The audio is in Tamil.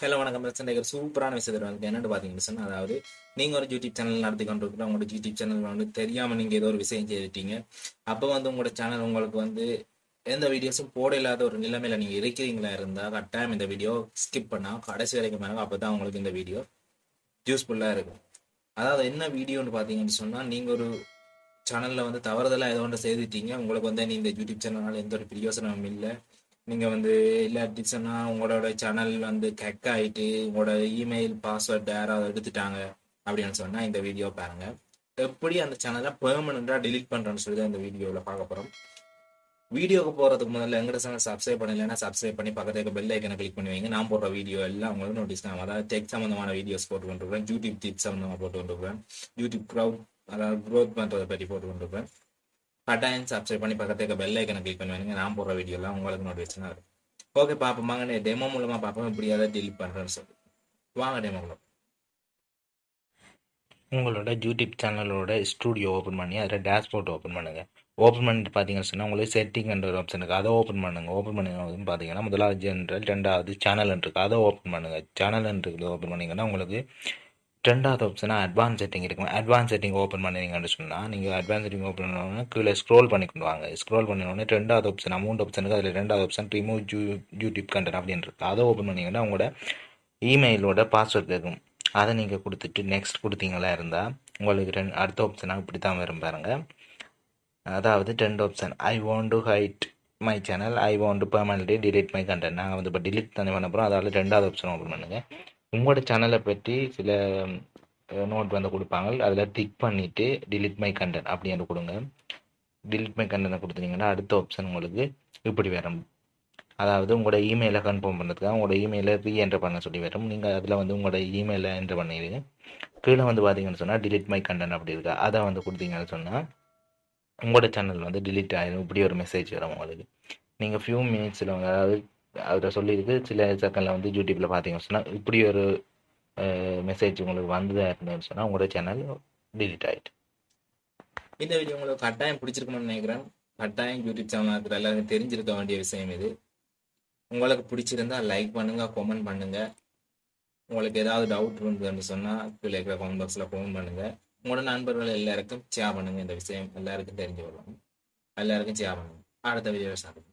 ஹலோ வணக்கம் பிரச்சனை ஒரு சூப்பரான விஷயத்தை வந்து என்னென்னு பார்த்தீங்கன்னு சொன்னால், அதாவது நீங்கள் ஒரு யூடியூப் சேனல் நடத்தி கொண்டு இருக்கிற உங்களோட யூடியூப் சேனல் வந்து தெரியாமல் நீங்கள் ஏதோ ஒரு விஷயம் செய்துட்டீங்க. அப்போ வந்து உங்களோட சேனல் உங்களுக்கு வந்து எந்த வீடியோஸும் போட இல்லாத ஒரு நிலைமையில் நீங்கள் இருக்கிறீங்களா இருந்தால் கட்டாயம் இந்த வீடியோ ஸ்கிப் பண்ணால் கடைசி வரைக்கும் பாருங்க. அப்போ தான் உங்களுக்கு இந்த வீடியோ யூஸ்ஃபுல்லாக இருக்கும். அதாவது என்ன வீடியோன்னு பார்த்தீங்கன்னு சொன்னால், நீங்கள் ஒரு சேனலில் வந்து தவறுதலாக ஏதோ ஒன்று செய்துட்டீங்க. உங்களுக்கு வந்து இந்த யூடியூப் சேனலால் எந்த ஒரு பிரயோசனமும் இல்லை. நீங்கள் வந்து இல்லாட்டி சொன்னால் உங்களோட சேனல் வந்து ஹேக் ஆகிட்டு உங்களோட இமெயில் பாஸ்வேர்ட் யாராவது எடுத்துட்டாங்க அப்படின்னு சொன்னால் இந்த வீடியோ பாருங்கள். எப்படி அந்த சேனலை பெர்மனெண்ட்டாக delete பண்ணுறேன்னு சொல்லி தான் இந்த வீடியோவில் பார்க்க போகிறோம். வீடியோக்கு போகிறதுக்கு முதல்ல எங்கள்கிட்ட சேனல் சப்ஸ்கிரைப் பண்ணலைன்னா சப்ஸ்கிரைப் பண்ணி பக்கத்துக்கு பெல் ஐக்கனை கிளிக் பண்ணி வைங்க. நான் போடுற வீடியோ எல்லாம் உங்களுக்கு நோட்டீஸ் தான். அதாவது டெக் சம்மந்தமான வீடியோஸ் போட்டு கொண்டிருக்கிறேன், யூடியூப் டிப்ஸ் சம்மந்தமாக போட்டு கொண்டிருக்கிறேன், யூடியூப் அதாவது க்ரோத் பண்ணுறதை பற்றி போட்டு கொண்டிருக்கிறேன். கட்டாயம் சப்ஸ்கிரைப் பண்ணி பக்கத்துக்கு பெல் ஐக்கனை கிளிக் பண்ணுவீங்க. நான் போடுற வீடியோலாம் உங்களுக்கு நோட்டிஃபிகேஷனாக இருக்கும். ஓகே பார்ப்போமாங்க, டெமோ மூலமாக பார்ப்போம் இப்படி ஏதாவது டெலிட் பண்ணுறேன்னு சொல்லி. வாங்க டெமோக்குள்ள. உங்களோட யூடியூப் சேனலோட ஸ்டூடியோ ஓப்பன் பண்ணி அதில் டேஷ்போர்ட் ஓப்பன் பண்ணுங்கள். ஓப்பன் பண்ணிட்டு பார்த்தீங்கன்னு சொன்னால் உங்களுக்கு செட்டிங்ன்ற ஒரு ஆப்ஷன் இருக்குது, அதை ஓப்பன் பண்ணுங்கள். ஓப்பன் பண்ணிங்கன்னு பார்த்தீங்கன்னா முதலாவது ஜென்ரல், ரெண்டாவது சேனல் இருக்குது, அதை ஓப்பன் பண்ணுங்கள். சேனல்ன்றது ஓப்பன் பண்ணிங்கன்னா உங்களுக்கு ரெண்டாவது ஆப்ஷனாக அட்வான்ஸ் செட்டிங் இருக்கும். அட்வான்ஸ் செட்டிங் ஓப்பன் பண்ணிங்கன்னு சொன்னால் நீங்கள் அட்வான்ஸ் செட்டிங் ஓப்பன் பண்ணோன்னா கீழே ஸ்க்ரோல் பண்ணி கொண்டு வாங்க. ஸ்க்ரோல் பண்ணினோடனே ரெண்டாவது ஆப்ஷன் அமௌண்ட் ஆப்ஷனுக்கு அதில் ரெண்டாவது ஆப்ஷன் ரிமூவ் யூடியூப் கண்டென்ட் அப்படின்னு இருக்குது. அதை ஓப்பன் பண்ணிங்கன்னா உங்களோட இமெயிலோட பாஸ்வேர்ட் கேட்கும். அதை நீங்கள் கொடுத்துட்டு நெக்ஸ்ட் கொடுத்தீங்களா இருந்தால் உங்களுக்கு அடுத்த ஆப்ஷனாக இப்படி தான் வரும் பாருங்க. அதாவது ரெண்டு option, I want to hide my channel, I want to permanently delete my content. நாங்கள் வந்து இப்போ டிலீட் தானே பண்ண போகிறோம், அதால் ரெண்டாவது ஆப்ஷன் ஓப்பன் பண்ணுங்கள். உங்களோட சேனலை பற்றி சில நோட் வந்து கொடுப்பாங்க, அதில் டிக் பண்ணிவிட்டு டிலீட் மை கண்டென்ட் அப்படின்னு கொடுங்க. டிலீட் மை கண்டென்ட் கொடுத்தீங்கன்னா அடுத்த ஆப்ஷன் உங்களுக்கு இப்படி வரும். அதாவது உங்களோட இமெயிலை கன்ஃபார்ம் பண்ணுறதுக்காக உங்களோட இமெயிலை ரீஎன்டர் பண்ண சொல்லி வரும். நீங்கள் அதில் வந்து உங்களோட இமெயிலை என்டர் பண்ணிடுங்க. கீழே வந்து பார்த்தீங்கன்னு சொன்னால் டிலீட் மை கண்டென்ட் அப்படி இருக்கா, அதை வந்து கொடுத்தீங்கன்னு சொன்னால் உங்களோட சேனல் வந்து டிலீட் ஆகிடும். இப்படி ஒரு மெசேஜ் வரும் உங்களுக்கு. நீங்கள் ஃபியூ மினிட்ஸில் அதாவது அதில் சொல்லியிருக்கு சில செகண்டில் வந்து யூடியூப்பில் பார்த்தீங்கன்னு சொன்னால் இப்படி ஒரு மெசேஜ் உங்களுக்கு வந்ததாக இருந்ததுன்னு சொன்னால் உங்களோட சேனல் டிலீட் ஆகிட்டு. இந்த வீடியோ உங்களுக்கு கட்டாயம் பிடிச்சிருக்கணும்னு நினைக்கிறேன். கட்டாயம் யூடியூப் சேனல் இருக்கிற எல்லாருக்கும் தெரிஞ்சிருக்க வேண்டிய விஷயம் இது. உங்களுக்கு பிடிச்சிருந்தா லைக் பண்ணுங்கள், கமெண்ட் பண்ணுங்கள். உங்களுக்கு ஏதாவது டவுட் இருந்ததுன்னு சொன்னால் கீழே இருக்கிற கமெண்ட் பாக்ஸில் கமெண்ட் பண்ணுங்கள். உங்களோட நண்பர்கள் எல்லாருக்கும் ஷேர் பண்ணுங்கள். இந்த விஷயம் எல்லாருக்கும் தெரிஞ்சு வரணும். எல்லாருக்கும் ஷேர் பண்ணுங்கள். அடுத்த வீடியோவில் சாப்பிடுங்க.